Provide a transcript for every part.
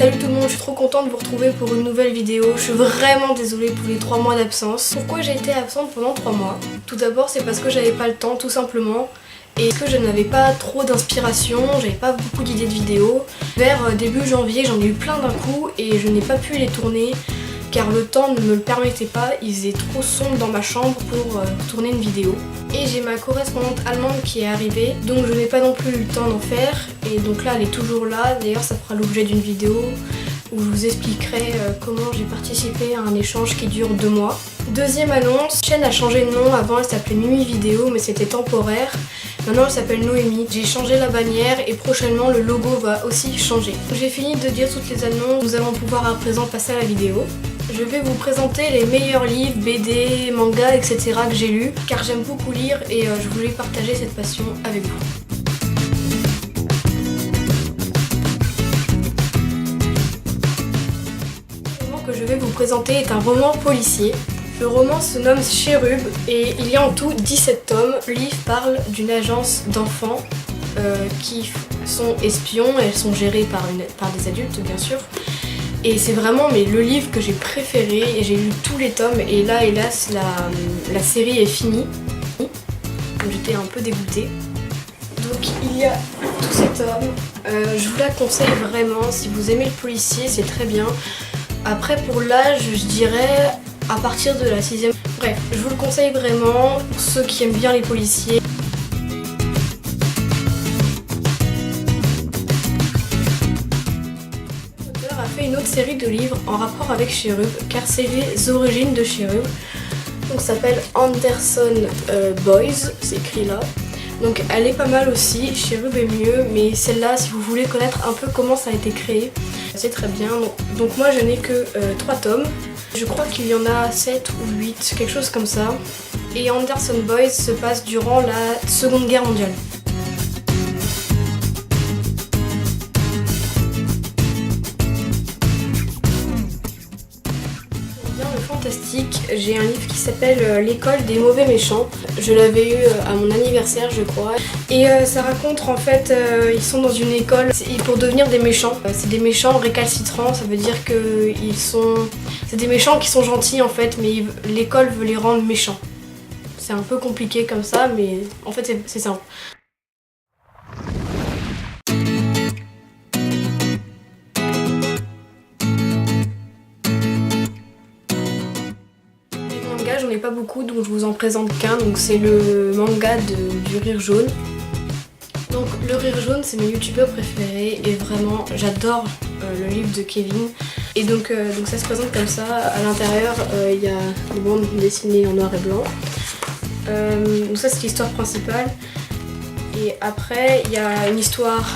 Salut tout le monde, je suis trop contente de vous retrouver pour une nouvelle vidéo. Je suis vraiment désolée pour les 3 mois d'absence. Pourquoi j'ai été absente pendant 3 mois? Tout d'abord, c'est parce que j'avais pas le temps, tout simplement. Et que je n'avais pas trop d'inspiration, j'avais pas beaucoup d'idées de vidéos. Vers début janvier, j'en ai eu plein d'un coup et je n'ai pas pu les tourner car le temps ne me le permettait pas, il faisait trop sombre dans ma chambre pour tourner une vidéo. Et j'ai ma correspondante allemande qui est arrivée, donc je n'ai pas non plus eu le temps d'en faire. Et donc là, elle est toujours là, d'ailleurs ça fera l'objet d'une vidéo où je vous expliquerai comment j'ai participé à un échange qui dure 2 mois. Deuxième annonce, la chaîne a changé de nom, avant elle s'appelait Mimi Vidéo mais c'était temporaire. Maintenant elle s'appelle Noémie. J'ai changé la bannière et prochainement le logo va aussi changer. J'ai fini de dire toutes les annonces, nous allons pouvoir à présent passer à la vidéo. Je vais vous présenter les meilleurs livres, BD, mangas, etc. que j'ai lus car j'aime beaucoup lire et je voulais partager cette passion avec vous. Le roman que je vais vous présenter est un roman policier. Le roman se nomme Chérub et il y a en tout 17 tomes. Le livre parle d'une agence d'enfants qui sont espions, elles sont gérées par des adultes bien sûr. Et c'est vraiment le livre que j'ai préféré et j'ai lu tous les tomes et là hélas la série est finie. Donc j'étais un peu dégoûtée. Donc il y a tous ces tomes, je vous la conseille vraiment, si vous aimez le policier c'est très bien. Après pour l'âge je dirais à partir de la 6ème. Bref, je vous le conseille vraiment pour ceux qui aiment bien les policiers. L'auteur a fait une autre série de livres en rapport avec Chérub, car c'est les origines de Chérub. Donc ça s'appelle Anderson Boys, c'est écrit là. Donc elle est pas mal aussi, Chérub est mieux, mais celle-là, si vous voulez connaître un peu comment ça a été créé, c'est très bien. Donc moi je n'ai que 3 tomes. Je crois qu'il y en a 7 ou 8, quelque chose comme ça. Et Anderson Boys se passe durant la Seconde Guerre mondiale. Bien le fantastique, j'ai un livre qui s'appelle L'école des mauvais méchants. Je l'avais eu à mon anniversaire je crois. Et ça raconte en fait, ils sont dans une école pour devenir des méchants. C'est des méchants récalcitrants, ça veut dire que c'est des méchants qui sont gentils en fait, mais l'école veut les rendre méchants. C'est un peu compliqué comme ça, mais en fait c'est simple. J'en ai pas beaucoup donc je vous en présente qu'un, donc c'est le manga du Rire Jaune. Donc le Rire Jaune c'est mes youtubeurs préférés et vraiment j'adore le livre de Kevin. Et donc ça se présente comme ça, à l'intérieur il y a des bandes dessinées en noir et blanc. Donc ça c'est l'histoire principale. Et après il y a une histoire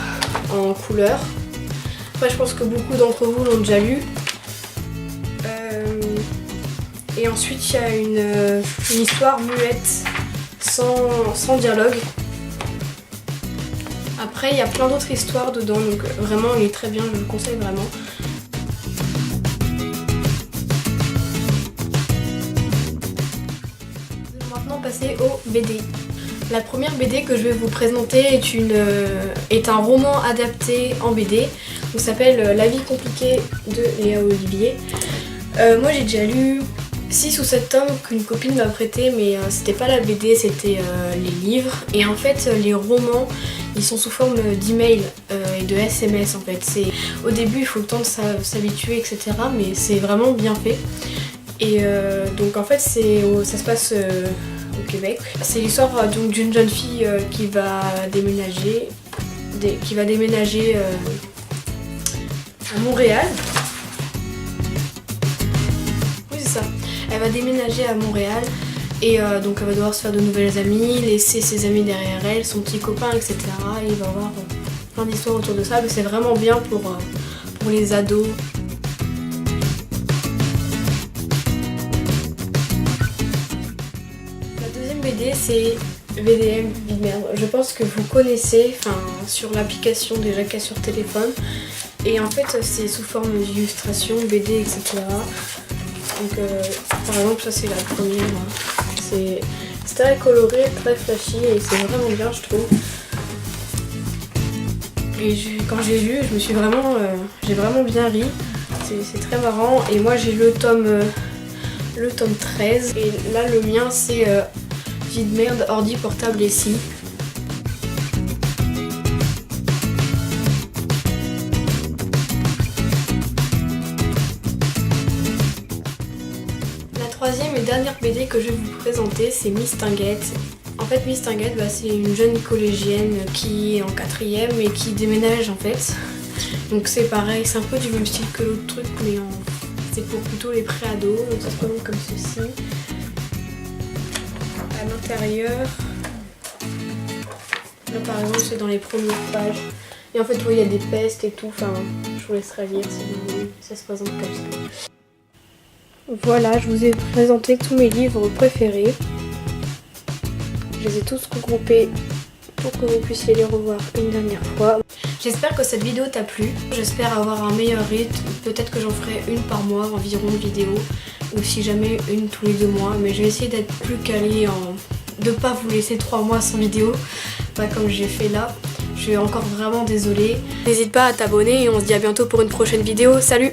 en couleur. Après je pense que beaucoup d'entre vous l'ont déjà lu. Et ensuite il y a une histoire muette, sans dialogue. Après il y a plein d'autres histoires dedans, donc vraiment il est très bien, je vous le conseille vraiment. Nous allons maintenant passer aux BD. La première BD que je vais vous présenter est un roman adapté en BD. Il s'appelle La vie compliquée de Léa Olivier. Moi j'ai déjà lu 6 ou 7 tomes qu'une copine m'a prêté, mais c'était pas la BD, c'était les livres. Et en fait les romans ils sont sous forme d'email et de SMS en fait. Au début il faut le temps de s'habituer etc, mais c'est vraiment bien fait. Et donc en fait ça se passe au Québec. C'est l'histoire d'une jeune fille qui va déménager à Montréal. Oui c'est ça. Elle va déménager à Montréal et donc elle va devoir se faire de nouvelles amies, laisser ses amis derrière elle, son petit copain, etc. Et il va y avoir plein d'histoires autour de ça, mais c'est vraiment bien pour les ados. La deuxième BD c'est VDM, merde. Je pense que vous connaissez, sur l'application déjà qu'il y a sur téléphone. Et en fait c'est sous forme d'illustration, BD, etc. Donc par exemple ça c'est la première, c'est très coloré, très flashy et c'est vraiment bien je trouve. Et quand j'ai lu, j'ai vraiment bien ri. C'est très marrant. Et moi j'ai le tome 13. Et là le mien c'est Vie de merde, ordi, portable et scie. La troisième et dernière BD que je vais vous présenter, c'est Mistinguett. En fait, Mistinguett, c'est une jeune collégienne qui est en 4ème et qui déménage en fait. Donc c'est pareil, c'est un peu du même style que l'autre truc, mais c'est pour plutôt les pré-ados. Donc ça se présente comme ceci. À l'intérieur, là par exemple, c'est dans les premières pages. Et en fait, il y a des pestes et tout. Enfin, je vous laisserai lire si vous voulez. Ça se présente comme ça. Voilà, je vous ai présenté tous mes livres préférés. Je les ai tous regroupés pour que vous puissiez les revoir une dernière fois. J'espère que cette vidéo t'a plu. J'espère avoir un meilleur rythme. Peut-être que j'en ferai une par mois environ de vidéos. Ou si jamais une tous les 2 mois. Mais je vais essayer d'être plus calée de pas vous laisser 3 mois sans vidéo. Pas comme j'ai fait là. Je suis encore vraiment désolée. N'hésite pas à t'abonner et on se dit à bientôt pour une prochaine vidéo. Salut!